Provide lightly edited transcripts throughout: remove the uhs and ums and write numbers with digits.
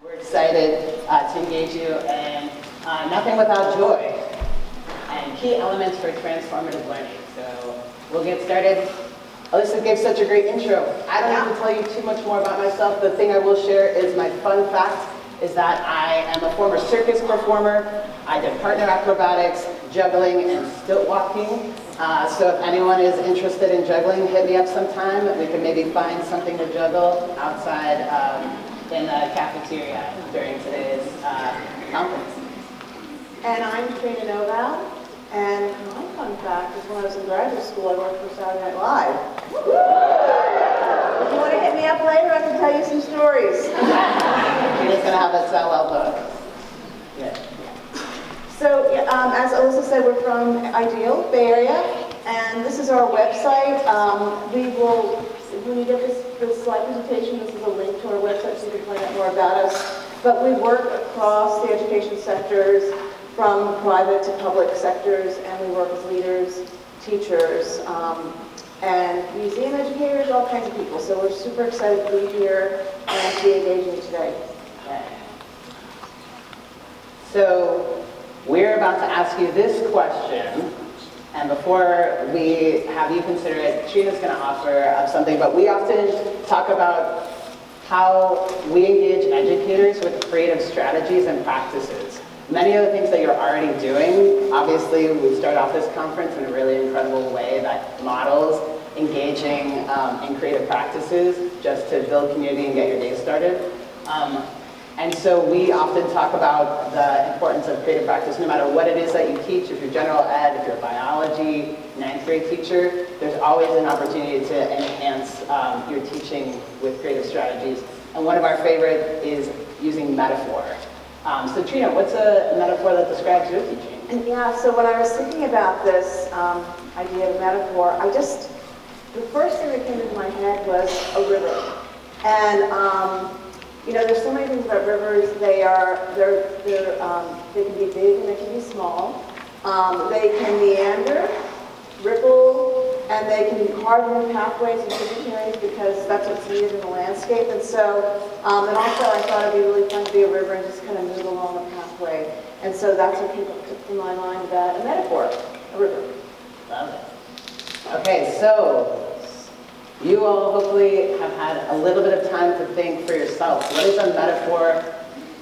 We're excited to engage you in Nothing Without Joy and key elements for transformative learning. So we'll get started. Alyssa gave such a great intro. I don't have to tell you too much more about myself. The thing I will share is my fun fact is that I am a former circus performer. I did partner acrobatics, juggling, and stilt walking. So if anyone is interested in juggling, hit me up sometime. We can maybe find something to juggle outside in the cafeteria during today's conference. And I'm Trena Noval, and my fun fact is when I was in graduate school, I worked for Saturday Night Live. If you want to hit me up later, I can tell you some stories. You're just going to have a sell-out look. Yeah. So, as Alyssa said, we're from Ideal, Bay Area, and this is our website. When you get this slide presentation, this is a link to our website so you can find out more about us. But we work across the education sectors, from private to public sectors, and we work with leaders, teachers, and museum educators, all kinds of people. So we're super excited to be here and to be engaging you today. So we're about to ask you this question, and before we have you consider it, Trena's going to offer up something, but we often talk about how we engage educators with creative strategies and practices. Many of the things that you're already doing, obviously we start off this conference in a really incredible way that models engaging in creative practices just to build community and get your day started. And so we often talk about the importance of creative practice no matter what it is that you teach. If you're general ed, if you're a biology, 9th grade teacher, there's always an opportunity to enhance your teaching with creative strategies. And one of our favorite is using metaphor. So Trena, what's a metaphor that describes your teaching? Yeah, so when I was thinking about this idea of metaphor, the first thing that came into my head was a river. And there's so many things about rivers. They can be big and they can be small. They can meander, ripple, and they can carve new pathways and tributaries because that's what's needed in the landscape. And so, and also I thought it'd be really fun to be a river and just kind of move along a pathway. And so that's what came up to my mind about a metaphor, a river. Love it. Okay, so you all hopefully have had a little bit of time to think for yourself. What is a metaphor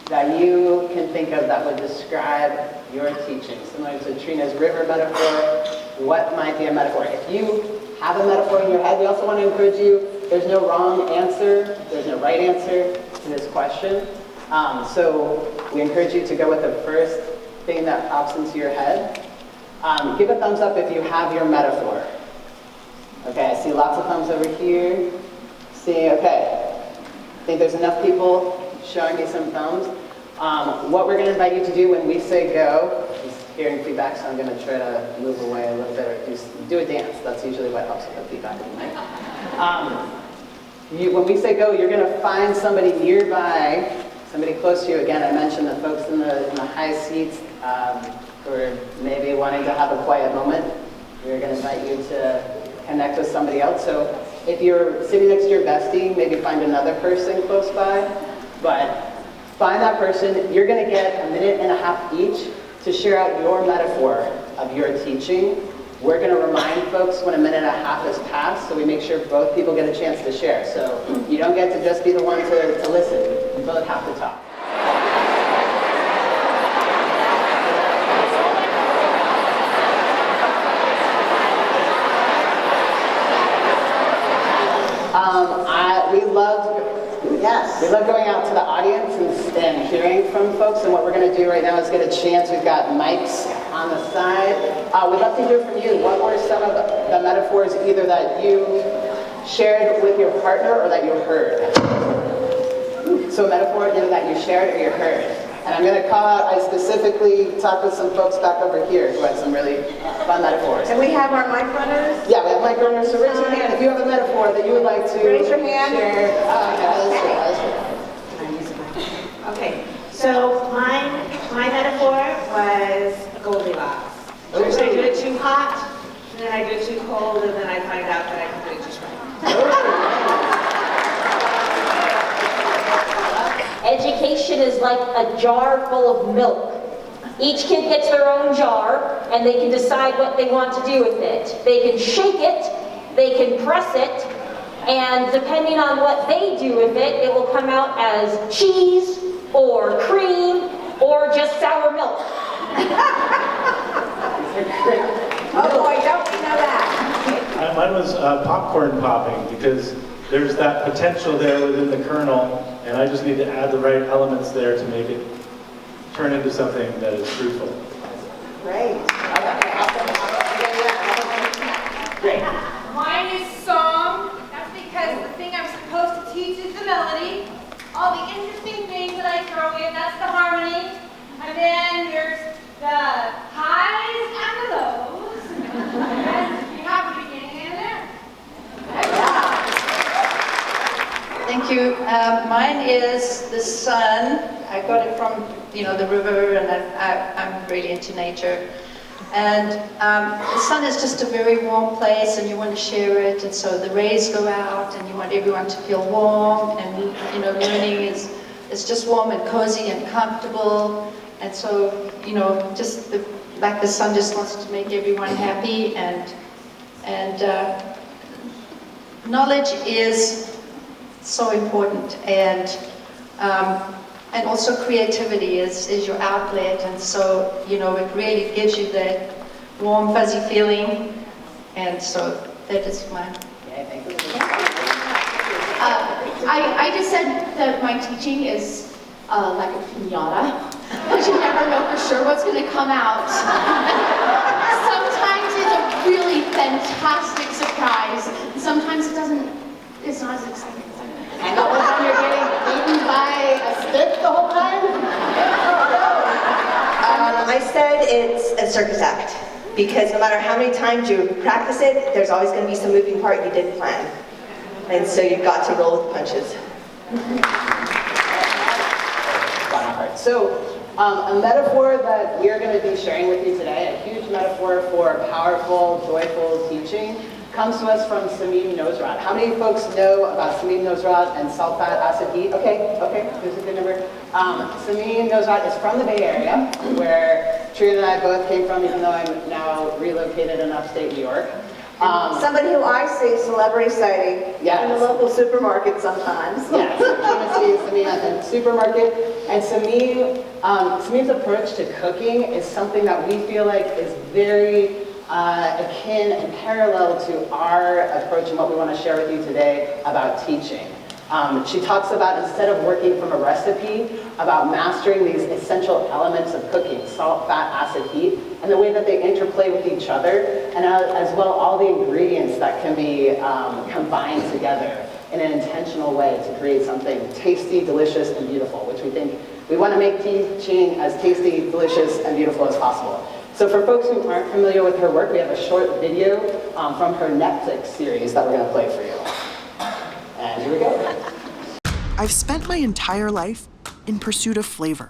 that you can think of that would describe your teaching? Similar to Trena's river metaphor, what might be a metaphor? If you have a metaphor in your head, we also want to encourage you, there's no wrong answer, there's no right answer to this question. So we encourage you to go with the first thing that pops into your head. Give a thumbs up if you have your metaphor. Okay, I see lots of thumbs over here. Okay. I think there's enough people showing me some thumbs. What we're going to invite you to do when we say go, is hearing feedback, so I'm going to try to move away a little bit or do a dance. That's usually what helps with the feedback. When we say go, you're going to find somebody nearby, somebody close to you. Again, I mentioned the folks in the high seats who are maybe wanting to have a quiet moment. We're going to invite you to connect with somebody else. So if you're sitting next to your bestie, maybe find another person close by. But find that person. You're going to get a minute and a half each to share out your metaphor of your teaching. We're going to remind folks when a minute and a half has passed, so we make sure both people get a chance to share. So you don't get to just be the one to listen. You both have to talk. We love going out to the audience and hearing from folks, and what we're going to do right now is get a chance. We've got mics on the side. We'd love to hear from you. What were some of the metaphors either that you shared with your partner or that you heard? So a metaphor either that you shared or you heard. And I'm going to call out, I specifically talked with some folks back over here who had some really fun metaphors. And we have our mic runners? Yeah, we have mic runners, so raise your hand if you have a metaphor that you would like to raise your hand. Share. That's true. Okay, so my metaphor was Goldilocks. First I do it too hot, and then I do it too cold, and then I find out that I can do it just right. Educate presentation is like a jar full of milk. Each kid gets their own jar, and they can decide what they want to do with it. They can shake it, they can press it, and depending on what they do with it, it will come out as cheese, or cream, or just sour milk. Oh boy, don't you know that? Mine was popcorn popping, because there's that potential there within the kernel, and I just need to add the right elements there to make it turn into something that is fruitful. Great. Great. Mine is song. That's because the thing I'm supposed to teach is the melody. All the interesting things that I throw in, that's the harmony. And then there's the highs and the lows. And you have the beginning and the end. Thank you. Mine is the sun. I got it from, the river, and I'm really into nature. And the sun is just a very warm place, and you want to share it, and so the rays go out, and you want everyone to feel warm, and learning is just warm and cozy and comfortable, and so just like the sun just wants to make everyone happy, and knowledge is so important, and also creativity is your outlet, and so it really gives you that warm fuzzy feeling, and so that is mine. Yeah, thank you. I just said that my teaching is like a piñata, because you never know for sure what's going to come out. Sometimes it's a really fantastic surprise, and sometimes it's not as exciting as I think. And the whole time you're getting eaten by a stick the whole time? I said it's a circus act, because no matter how many times you practice it, there's always going to be some moving part you didn't plan. And so you've got to roll with the punches. So, a metaphor that we're going to be sharing with you today, a huge metaphor for powerful, joyful teaching, comes to us from Samin Nosrat. How many folks know about Samin Nosrat and salt, fat, acid, heat? Okay, here's a good number. Samin Nosrat is from the Bay Area, where Trina and I both came from, even though I'm now relocated in upstate New York. Somebody who I see celebrity sighting in the local supermarket sometimes. Yes, Trina sees Samin at the supermarket, and Samin's approach to cooking is something that we feel like is very akin and parallel to our approach and what we want to share with you today about teaching. She talks about, instead of working from a recipe, about mastering these essential elements of cooking, salt, fat, acid, heat, and the way that they interplay with each other, and as well all the ingredients that can be combined together in an intentional way to create something tasty, delicious, and beautiful, which we want to make teaching as tasty, delicious, and beautiful as possible. So for folks who aren't familiar with her work, we have a short video from her Netflix series that we're going to play for you. And here we go. I've spent my entire life in pursuit of flavor.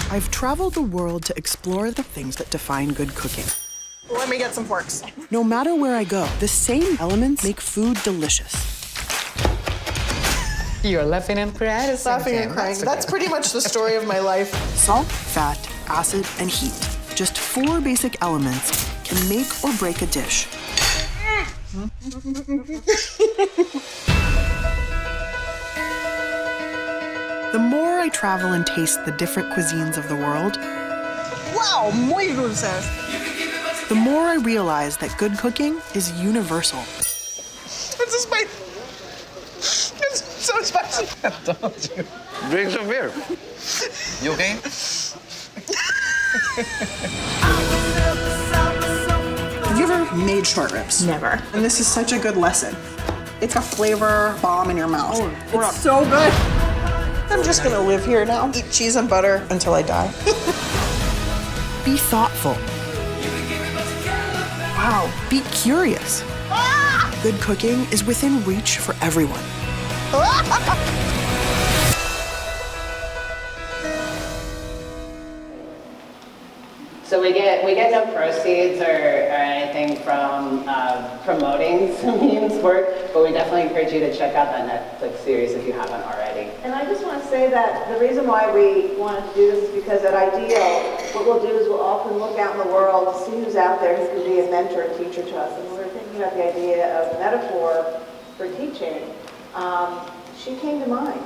I've traveled the world to explore the things that define good cooking. Let me get some forks. No matter where I go, the same elements make food delicious. You're laughing and crying. Laughing and crying. That's pretty much the story of my life. Salt, fat, acid, and heat. Just 4 basic elements can make or break a dish. The more I travel and taste the different cuisines of the world, Wow, muy dulces. the more I realize that good cooking is universal. This is my... It's so spicy. Don't you? Drink some beer. You okay? Have you ever made short ribs? Never. And this is such a good lesson. It's a flavor bomb in your mouth. It's so good. I'm just gonna live here now, eat cheese and butter until I die. Be thoughtful. Wow, be curious. Good cooking is within reach for everyone. So we get no proceeds or anything from promoting Samin's work, but we definitely encourage you to check out that Netflix series if you haven't already. And I just want to say that the reason why we wanted to do this is because at Ideal, what we'll do is we'll often look out in the world to see who's out there who can be a mentor and teacher to us. And when we were thinking about the idea of metaphor for teaching, she came to mind.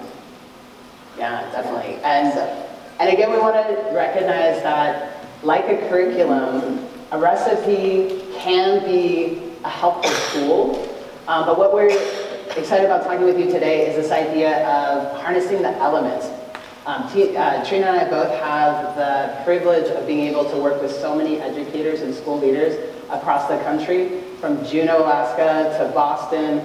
Yeah, definitely. And again, we want to recognize that, like a curriculum, a recipe can be a helpful tool. But what we're excited about talking with you today is this idea of harnessing the elements. Trina and I both have the privilege of being able to work with so many educators and school leaders across the country, from Juneau, Alaska to Boston,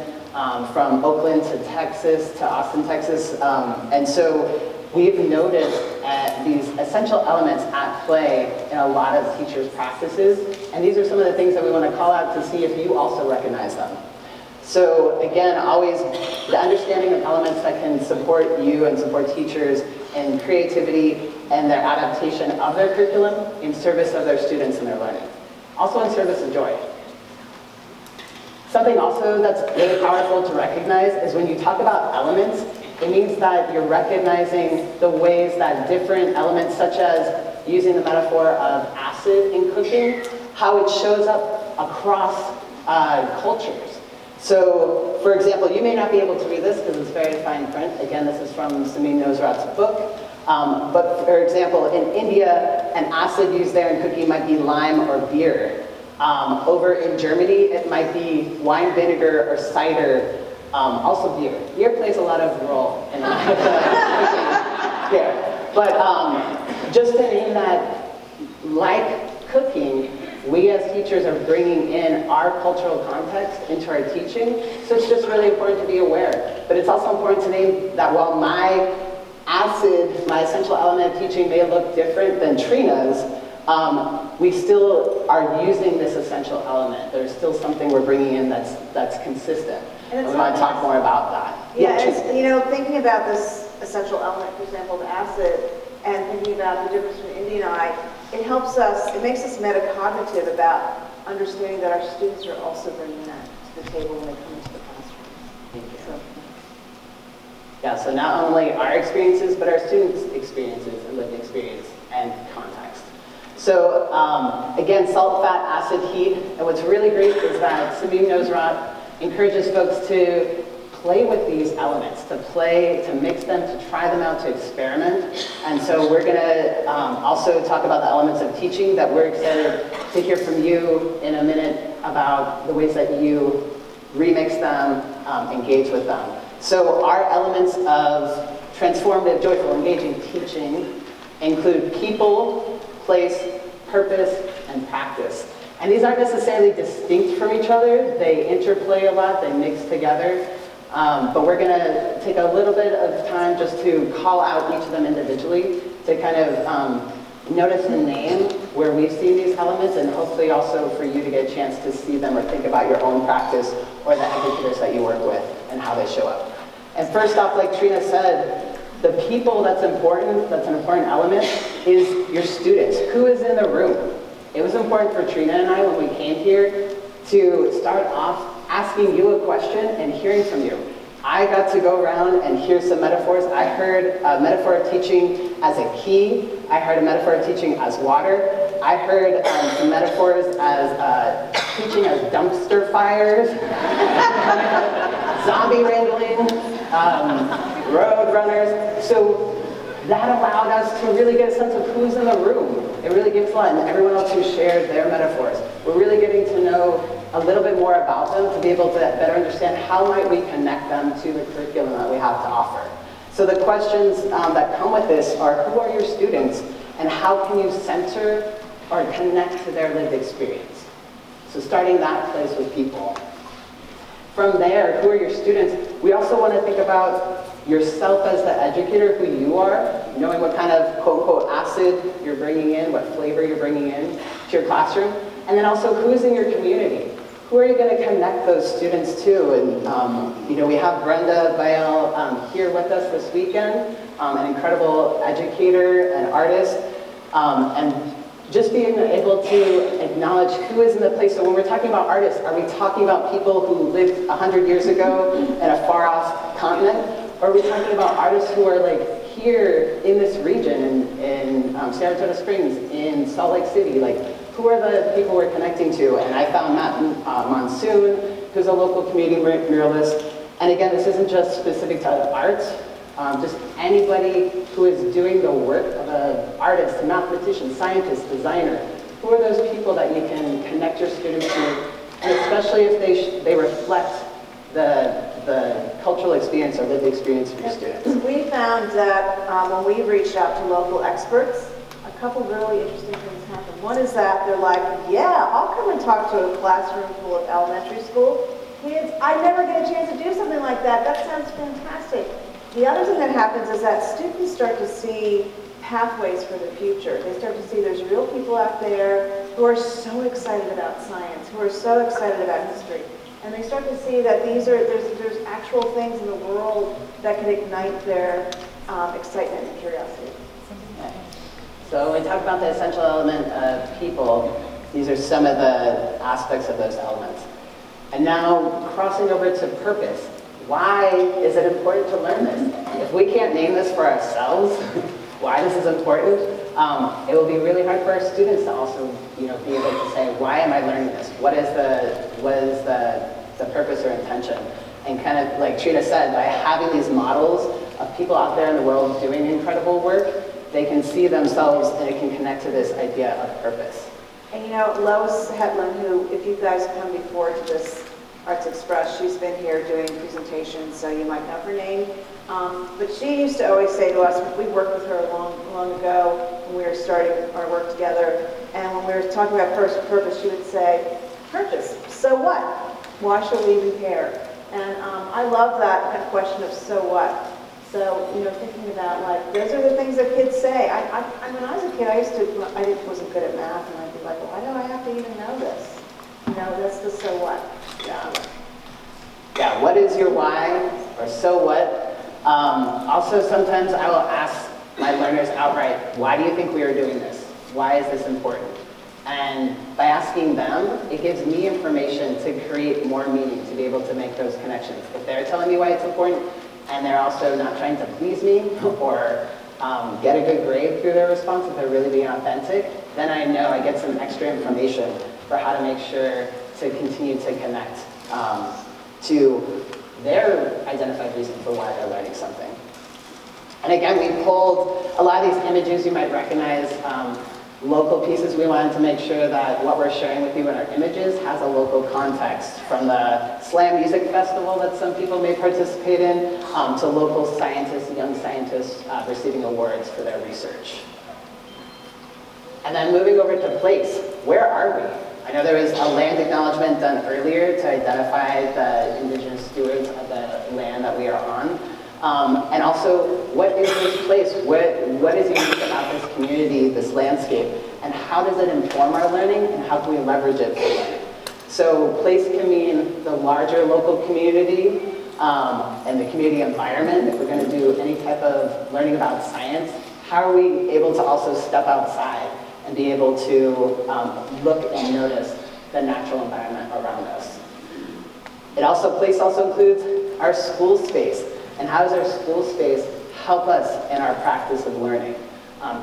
from Oakland to Texas to Austin, Texas. And so we've noticed these essential elements at play in a lot of teachers' practices. And these are some of the things that we want to call out to see if you also recognize them. So again, always the understanding of elements that can support you and support teachers in creativity and their adaptation of their curriculum in service of their students and their learning. Also in service of joy. Something also that's really powerful to recognize is when you talk about elements, it means that you're recognizing the ways that different elements, such as using the metaphor of acid in cooking, how it shows up across cultures. So, for example, you may not be able to read this because it's very fine print. Again, this is from Samin Nosrat's book. But for example, in India, an acid used there in cooking might be lime or beer. Over in Germany, it might be wine vinegar or cider, also beer. Beer plays a lot of role in cooking here. But just to name that, like cooking, we as teachers are bringing in our cultural context into our teaching, so it's just really important to be aware. But it's also important to name that while my acid, my essential element of teaching may look different than Trina's, we still are using this essential element. There's still something we're bringing in that's consistent. And we want to talk more about that. Yeah, it's, thinking about this essential element, for example, the acid, and thinking about the difference between Indi and I, it helps us, it makes us metacognitive about understanding that our students are also bringing that to the table when they come into the classroom. Thank you. Yeah, so not only our experiences, but our students' experiences and lived experience and context. So again, salt, fat, acid, heat, and what's really great is that Samin Nosrat encourages folks to play with these elements, to play, to mix them, to try them out, to experiment. And so we're going to also talk about the elements of teaching that we're excited to hear from you in a minute about the ways that you remix them, engage with them. So our elements of transformative, joyful, engaging teaching include people, place, purpose, and practice. And these aren't necessarily distinct from each other. They interplay a lot, they mix together. But we're going to take a little bit of time just to call out each of them individually to kind of notice and name where we've seen these elements, and hopefully also for you to get a chance to see them or think about your own practice or the educators that you work with and how they show up. And first off, like Trina said, the people that's an important element, is your students. Who is in the room? It was important for Trina and I when we came here to start off asking you a question and hearing from you. I got to go around and hear some metaphors. I heard a metaphor of teaching as a key. I heard a metaphor of teaching as water. I heard some metaphors as teaching as dumpster fires, zombie wrangling, road runners. So that allowed us to really get a sense of who's in the room. It really gives fun. Everyone else who shared their metaphors. We're really getting to know a little bit more about them to be able to better understand how might we connect them to the curriculum that we have to offer. So the questions that come with this are, who are your students and how can you center or connect to their lived experience? So starting that place with people. From there, who are your students? We also want to think about yourself as the educator, who you are, knowing what kind of quote-unquote acid you're bringing in, what flavor you're bringing in to your classroom, and then also who's in your community. Who are you going to connect those students to? And we have Brenda Bael here with us this weekend, an incredible educator and artist, and just being able to acknowledge who is in the place. So when we're talking about artists, are we talking about people who lived 100 years ago in a far-off continent? Or are we talking about artists who are like here in this region, in Saratoga Springs, in Salt Lake City? Like, who are the people we're connecting to? And I found Matt Monsoon, who's a local community muralist. And again, this isn't just specific to art, just anybody who is doing the work of an artist, mathematician, scientist, designer. Who are those people that you can connect your students to? And especially if they reflect the cultural experience or lived experience of your students. We found that when we reached out to local experts, a couple really interesting things happened. One is that they're like, yeah, I'll come and talk to a classroom full of elementary school kids. I never get a chance to do something like that. That sounds fantastic. The other thing that happens is that students start to see pathways for the future. They start to see there's real people out there who are so excited about science, who are so excited about history. And they start to see that there's actual things in the world that can ignite their excitement and curiosity. So when we talk about the essential element of people, these are some of the aspects of those elements. And now crossing over to purpose. Why is it important to learn this? If we can't name this for ourselves, why this is important, it will be really hard for our students to also, be able to say, why am I learning this? What is the purpose or intention? And kind of like Trina said, by having these models of people out there in the world doing incredible work, they can see themselves and it can connect to this idea of purpose. And Lois Hetland, who, if you guys come before to this Arts Express, she's been here doing presentations, so you might know her name. But she used to always say to us, we worked with her long ago when we were starting our work together, and when we were talking about purpose, she would say, purpose, so what? Why should we even care? And I love that kind of question of so what? So, thinking about, like, those are the things that kids say. When I was a kid, I wasn't good at math, and I'd be like, well, why do I have to even know this? That's the so what. Yeah, what is your why, or so what? Also, sometimes I will ask my learners outright, why do you think we are doing this? Why is this important? And by asking them, it gives me information to create more meaning, to be able to make those connections. If they're telling me why it's important, and they're also not trying to please me or get a good grade through their response, if they're really being authentic, then I know I get some extra information for how to make sure to continue to connect to their identified reason for why they're learning something. And again, we pulled a lot of these images you might recognize, local pieces. We wanted to make sure that what we're sharing with you in our images has a local context, from the Slam Music Festival that some people may participate in, to local scientists, young scientists receiving awards for their research. And then moving over to place, where are we? I know there was a land acknowledgement done earlier to identify the indigenous stewards of the land that we are on. And also, what is this place? What is unique about this community, this landscape, and how does it inform our learning, and how can we leverage it for learning? So place can mean the larger local community and the community environment. If we're going to do any type of learning about science, how are we able to also step outside and be able to look and notice the natural environment around us? Place also includes our school space. And how does our school space help us in our practice of learning?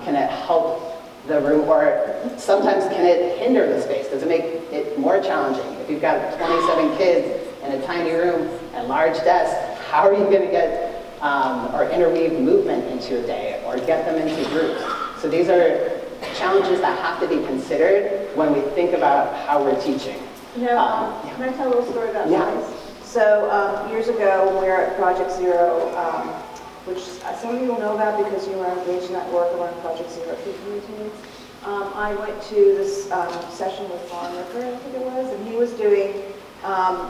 Can it help the room, or sometimes can it hinder the space? Does it make it more challenging? If you've got 27 kids in a tiny room and large desks, how are you going to get or interweave movement into your day or get them into groups? So these are challenges that have to be considered when we think about how we're teaching. Can I tell a little story about science? So years ago, when we were at Project Zero, which some of you will know about because you were engaged in that work around Project Zero routines, I went to this session with Ron Ricker, I think it was, and he was doing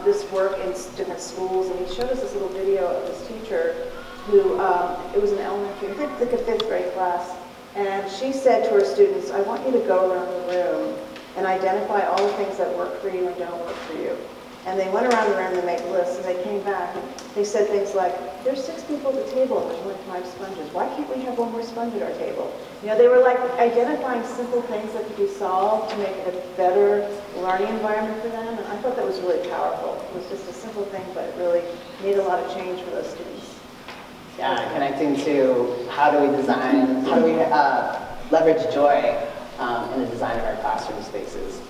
this work in different schools, and he showed us this little video of this teacher who, it was an elementary, I think like a 5th grade class, and she said to her students, I want you to go around the room and identify all the things that work for you and don't work for you. And they went around the room and they made lists, and they came back and they said things like, there's 6 people at the table and there's only 5 sponges. Why can't we have one more sponge at our table? They were like identifying simple things that could be solved to make it a better learning environment for them. And I thought that was really powerful. It was just a simple thing, but it really made a lot of change for those students. Yeah, connecting to how do we design, how do we leverage joy in the design of our classroom spaces.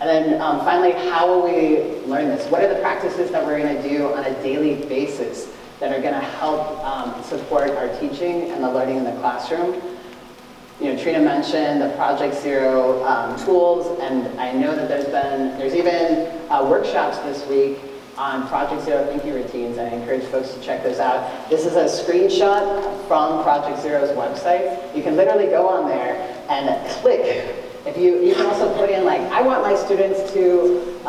And then finally, how will we learn this? What are the practices that we're going to do on a daily basis that are going to help support our teaching and the learning in the classroom? You know, Trina mentioned the Project Zero tools, and I know that there's even workshops this week on Project Zero thinking routines, and I encourage folks to check those out. This is a screenshot from Project Zero's website. You can literally go on there and click. You can also put in like, I want my students to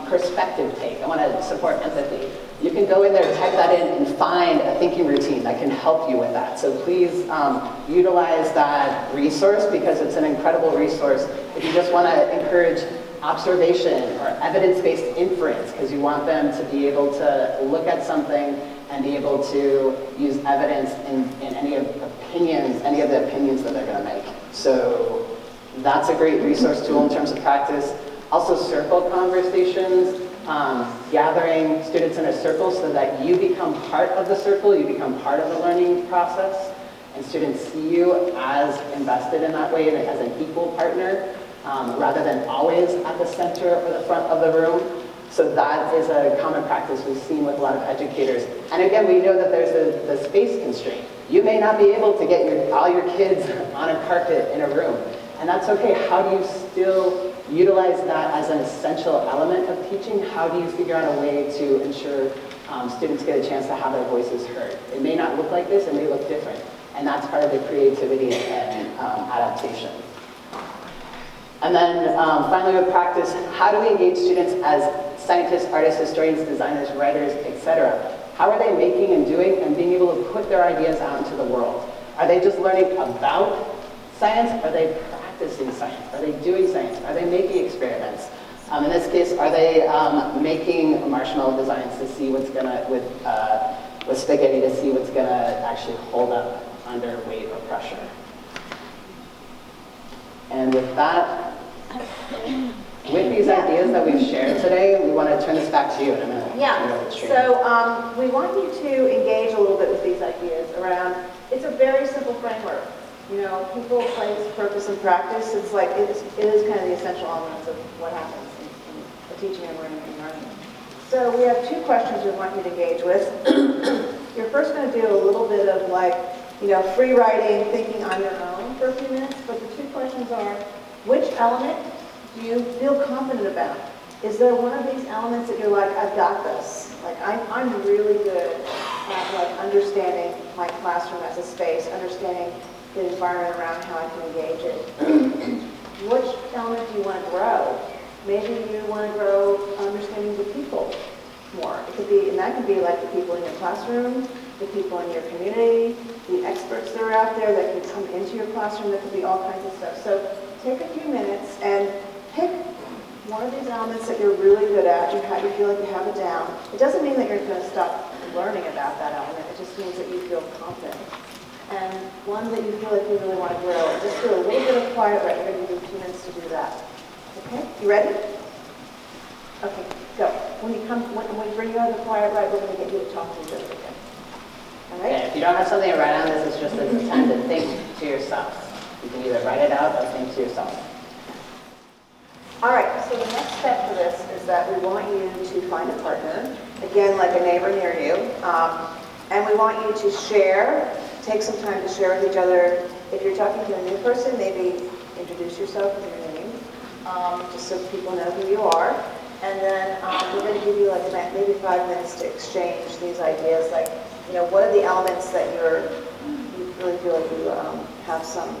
perspective take. I want to support empathy. You can go in there, type that in, and find a thinking routine that can help you with that. So please utilize that resource because it's an incredible resource if you just want to encourage observation or evidence-based inference because you want them to be able to look at something and be able to use evidence in any of the opinions that they're going to make. So that's a great resource tool in terms of practice. Also circle conversations, gathering students in a circle so that you become part of the circle, you become part of the learning process, and students see you as invested in that way and as an equal partner, rather than always at the center or the front of the room. So that is a common practice we've seen with a lot of educators. And again, we know that there's the space constraint. You may not be able to get all your kids on a carpet in a room, and that's okay. How do you still utilize that as an essential element of teaching? How do you figure out a way to ensure students get a chance to have their voices heard? It may not look like this, it may look different, and that's part of the creativity and adaptation. And then finally with practice, how do we engage students as scientists, artists, historians, designers, writers, etc.? How are they making and doing and being able to put their ideas out into the world? Are they just learning about science? Are they practicing science? Are they doing science? Are they making experiments? In this case, are they making marshmallow designs to see what's gonna, with spaghetti, to see what's gonna actually hold up under weight or pressure? And with that, with these ideas that we've shared today, we want to turn this back to you in a minute. Yeah, so we want you to engage a little bit with these ideas around, it's a very simple framework. You know, people, place, purpose, and practice, it's like, it is kind of the essential elements of what happens in the teaching and learning. So we have two questions we want you to engage with. You're first going to do a little bit of like, you know, free writing, thinking on your own for a few minutes, but the two questions are, which element do you feel confident about? Is there one of these elements that you're like, I've got this? Like, I'm really good at like understanding my classroom as a space, understanding the environment around how I can engage it. Which element do you want to grow? Maybe you want to grow understanding the people more. It could be, and that could be like the people in your classroom, the people in your community, the experts that are out there that can come into your classroom. That could be all kinds of stuff. So take a few minutes and pick one of these elements that you're really good at, you feel like you have it down. It doesn't mean that you're going to stop learning about that element. It just means that you feel confident. And one that you feel like you really want to grow. Just do a little bit of quiet right. We're going to give you 2 minutes to do that. Okay? You ready? Okay, go. When we bring you out of the quiet right, we're going to get you to talk to each other again. All right? Yeah, if you don't have something to write on this, it's just a time to think to yourself. You can either write it out or think to yourself. All right, so the next step for this is that we want you to find a partner, again, like a neighbor near you, and we want you to share, take some time to share with each other. If you're talking to a new person, maybe introduce yourself with your name, just so people know who you are. And then we're going to give you like maybe 5 minutes to exchange these ideas, like, you know, what are the elements that you really feel like you have some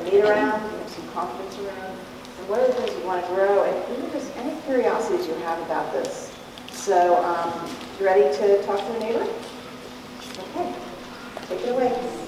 need around, you have some confidence around. And what are the things you want to grow, and even just any curiosities you have about this. So, you ready to talk to a neighbor? Okay, take it away.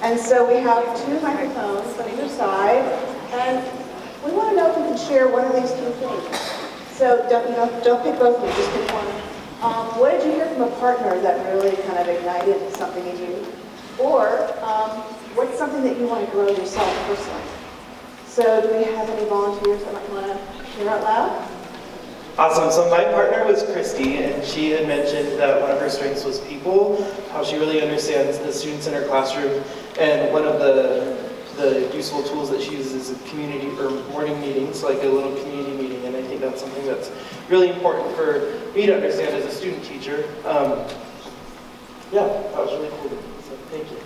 And so we have 2 microphones on either side, and we want to know if you can share one of these 2 things. So don't pick both of them, just pick one. What did you hear from a partner that really kind of ignited something in you? Or what's something that you want to grow yourself personally? So do we have any volunteers that might want to share out loud? Awesome. So my partner was Christy, and she had mentioned that one of her strengths was people, how she really understands the students in her classroom, and one of the useful tools that she uses is community or morning meetings, like a little community meeting, and I think that's something that's really important for me to understand as a student teacher. Yeah, that was really cool. So thank you.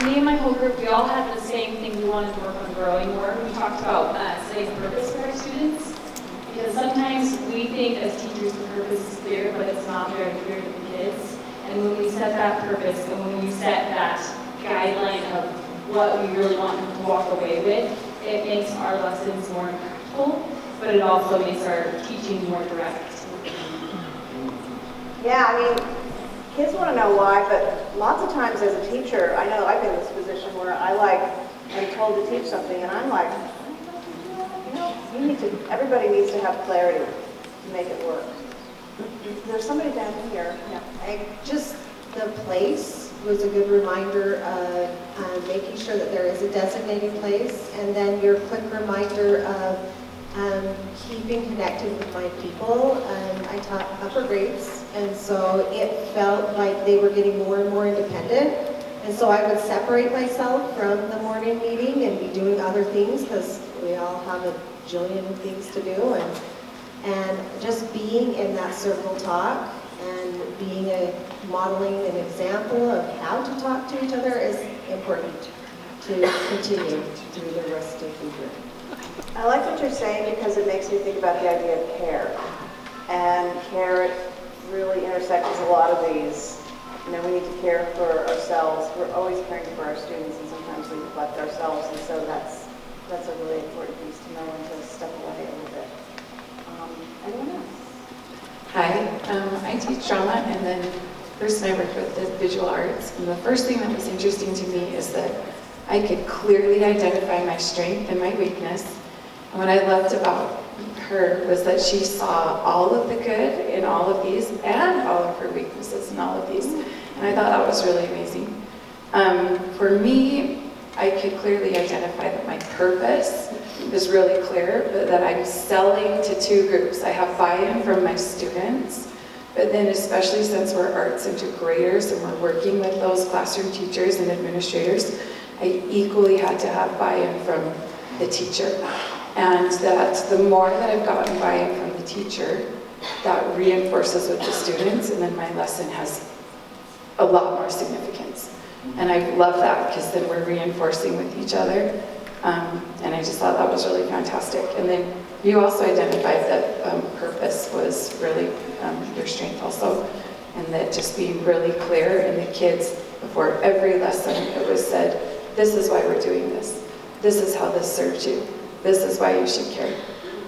Me and my whole group, we all had the same thing we wanted to work on growing more. We talked about setting purpose for our students, because sometimes we think as teachers the purpose is clear, but it's not very clear to the kids. And when we set that purpose, and when we set that guideline of what we really want them to walk away with, it makes our lessons more impactful, but it also makes our teaching more direct. Yeah, I mean, kids want to know why, but lots of times as a teacher, I know I've been in this position where I'm told to teach something, and I'm like, everybody needs to have clarity to make it work. There's somebody down here. Yeah. The place was a good reminder of making sure that there is a designated place, and then your quick reminder of keeping connected with my people. I taught upper grades, and so it felt like they were getting more and more independent. And so I would separate myself from the morning meeting and be doing other things, because we all have a jillion things to do. And just being in that circle talk and modeling an example of how to talk to each other is important to continue through the rest of the year. I like what you're saying, because it makes me think about the idea of care. And care really intersects a lot of these. We need to care for ourselves. We're always caring for our students, and sometimes we neglect ourselves, and so that's a really important piece to know and to step away a little bit. Anyone else? Hi, I teach drama, and then first I worked with the visual arts. And the first thing that was interesting to me is that I could clearly identify my strength and my weakness. And what I loved about her was that she saw all of the good in all of these and all of her weaknesses in all of these. And I thought that was really amazing. For me, I could clearly identify that my purpose is really clear, but that I'm selling to 2 groups. I have buy-in from my students, but then especially since we're arts integrators and we're working with those classroom teachers and administrators, I equally had to have buy-in from the teacher. And that the more that I've gotten buy-in from the teacher, that reinforces with the students, and then my lesson has a lot more significance. And I love that, because then we're reinforcing with each other. And I just thought that was really fantastic. And then you also identified that purpose was really your strength also, and that just being really clear, and the kids, before every lesson, it was said, this is why we're doing this. This is how this serves you. This is why you should care.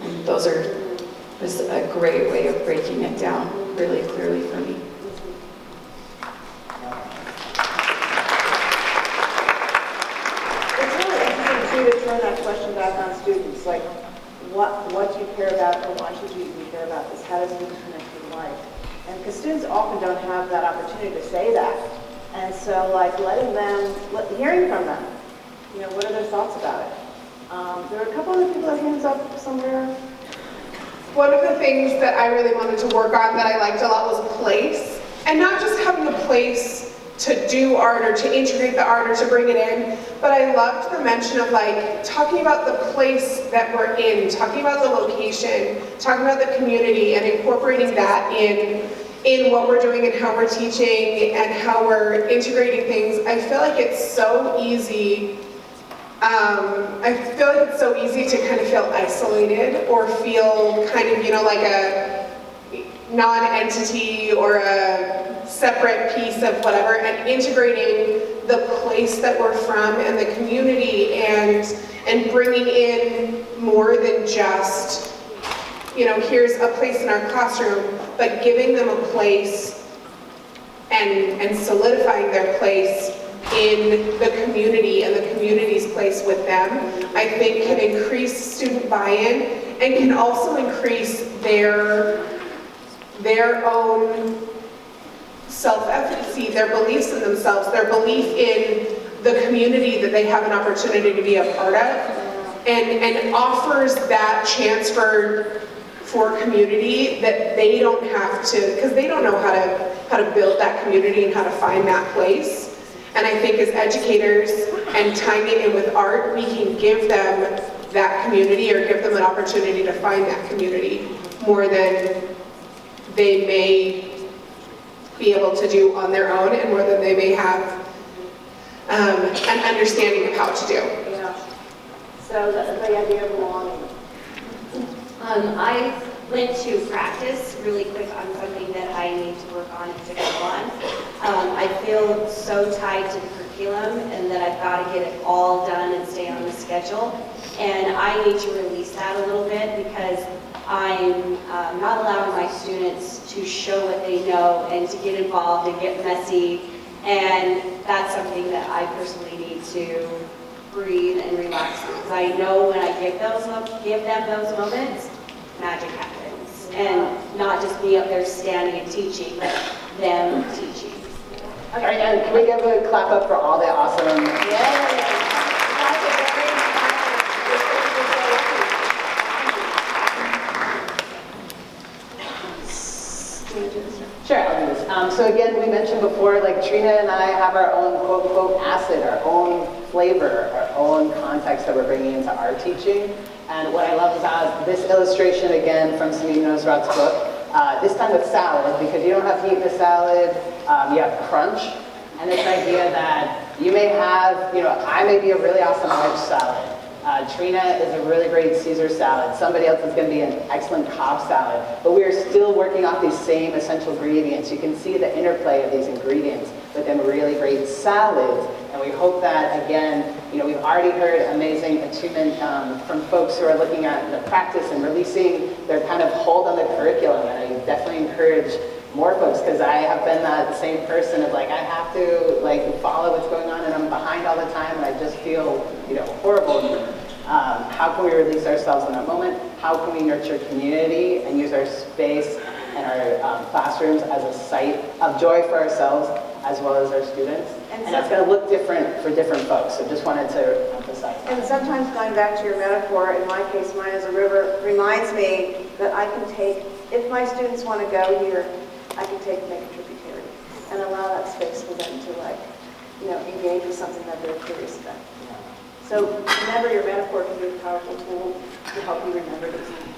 And this is a great way of breaking it down really clearly for me. It's really interesting too to turn that question back on students, like what do you care about, or why should you care about this? How does it connect to your life? And because students often don't have that opportunity to say that, and so hearing from them, what are their thoughts about it? There are a couple other people with hands up somewhere. One of the things that I really wanted to work on that I liked a lot was place. And not just having a place to do art or to integrate the art or to bring it in, but I loved the mention of talking about the place that we're in, talking about the location, talking about the community, and incorporating that in what we're doing and how we're teaching and how we're integrating things. I feel like it's so easy. To kind of feel isolated or feel kind of, like a non-entity or a separate piece of whatever, and integrating the place that we're from and the community and bringing in more than just, here's a place in our classroom, but giving them a place and solidifying their place in the community and the community's place with them, I think can increase student buy-in and can also increase their own self-efficacy, their beliefs in themselves, their belief in the community that they have an opportunity to be a part of, and offers that chance for community that they don't have to, because they don't know how to build that community and how to find that place. And I think as educators and tying it in with art, we can give them that community or give them an opportunity to find that community more than they may be able to do on their own and more than they may have an understanding of how to do. Yeah. So the idea of belonging. I went to practice really quick on something that I need to work on to go on. I feel so tied to the curriculum and that I've got to get it all done and stay on the schedule. And I need to release that a little bit because I'm not allowing my students to show what they know and to get involved and get messy. And that's something that I personally need to breathe and relax on. Because I know when I give them those moments, magic happens. And not just me up there standing and teaching, but them teaching. All right, and can we give a clap up for all the awesome... Sure, I'll do this. So again, we mentioned before, like Trina and I have our own quote-unquote acid, our own flavor, our own context that we're bringing into our teaching. And what I love about this illustration, again, from Samin Nosrat's book, this time with salad, because you don't have to eat the salad, you have crunch. And this idea that you may have, I may be a really awesome wedge salad. Trina is a really great Caesar salad. Somebody else is going to be an excellent Cobb salad. But we are still working off these same essential ingredients. You can see the interplay of these ingredients within really great salads. And we hope that, again, we've already heard amazing attunement from folks who are looking at the practice and releasing their kind of hold on the curriculum. And I definitely encourage more folks, because I have been that same person of like, I have to follow what's going on and I'm behind all the time and I just feel, horrible. How can we release ourselves in that moment? How can we nurture community and use our space and our classrooms as a site of joy for ourselves as well as our students? And that's going to look different for different folks, so just wanted to emphasize that. And sometimes going back to your metaphor, in my case, mine is a river, reminds me that I can take, if my students want to go here, I can make a tributary and allow that space for them to engage with something that they're curious about. So remember, your metaphor can be a powerful tool to help you remember these things.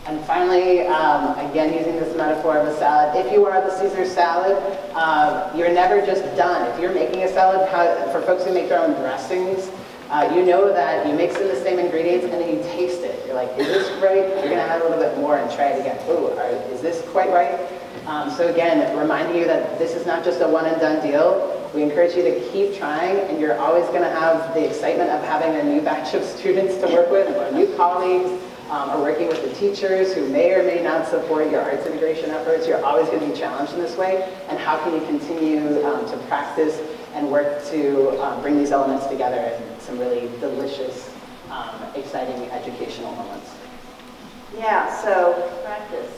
And finally, again, using this metaphor of a salad, if you are the Caesar salad, you're never just done. If you're making a salad, for folks who make their own dressings, you know that you mix in the same ingredients and then you taste it. You're like, is this right? You're going to add a little bit more and try it again. Ooh, is this quite right? So again, reminding you that this is not just a one and done deal. We encourage you to keep trying, and you're always going to have the excitement of having a new batch of students to work with, or new colleagues, or working with the teachers who may or may not support your arts integration efforts. You're always going to be challenged in this way, and how can you continue to practice and work to bring these elements together in some really delicious, exciting educational moments. Yeah, so practice.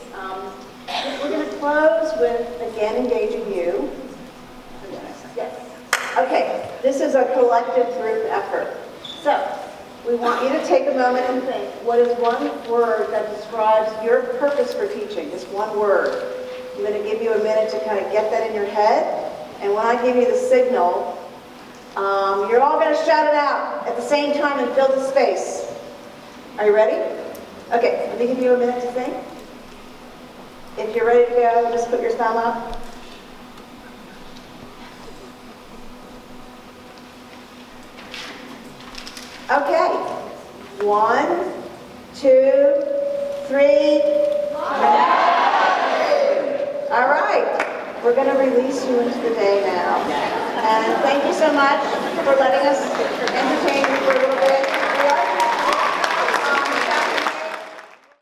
We're going to close with, again, engaging you. Yes. Okay, this is a collective group effort. So, we want you to take a moment and think, what is one word that describes your purpose for teaching? Just one word. I'm going to give you a minute to kind of get that in your head. And when I give you the signal, you're all going to shout it out at the same time and fill the space. Are you ready? Okay, let me give you a minute to think. If you're ready to go, just put your thumb up. Okay. 1, 2, 3. All right. We're going to release you into the day now. And thank you so much for letting us entertain you for a little bit.